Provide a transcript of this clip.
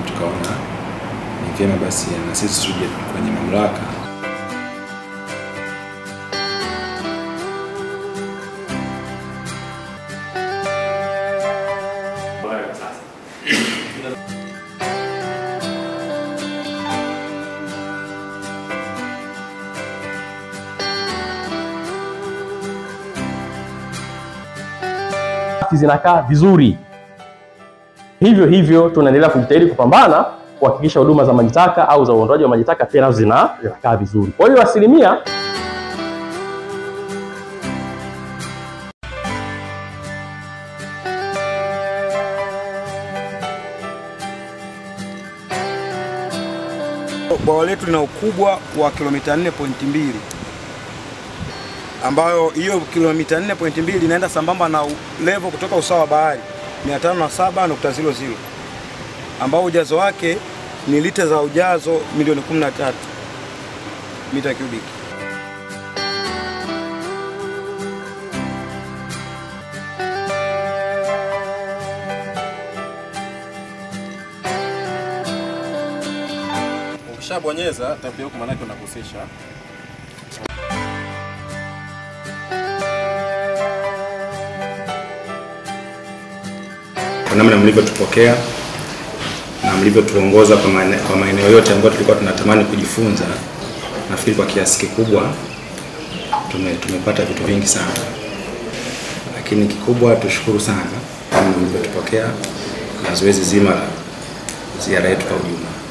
Tukaona ni vyema basi na sisi tuje kwenye mamlaka zinakaa vizuri. Hivyo tunaendelea kujitahidi kupambana kuhakikisha huduma za maji taka au za uondoaji wa maji taka pia nazo zinakaa vizuri. Kwa hiyo asilimia bwawa letu lina ukubwa wa kilomita 4.2 ambayo hiyo kilomita 4.2 inaenda sambamba na level kutoka usawa wa bahari 507.00 ambao ujazo wake ni lita za ujazo milioni 13 mita kubiki. Ukishabonyeza tabia huko maana yake unahusisha. Kwa namna mlivyotupokea na mlivyotuongoza kwa maeneo yote ambayo tulikuwa tunatamani kujifunza, nafikiri kwa kiasi kikubwa tumepata vitu vingi sana. Lakini kikubwa tushukuru sana kwa mlivyotupokea na zoezi zima la ziara yetu kwa ujumla.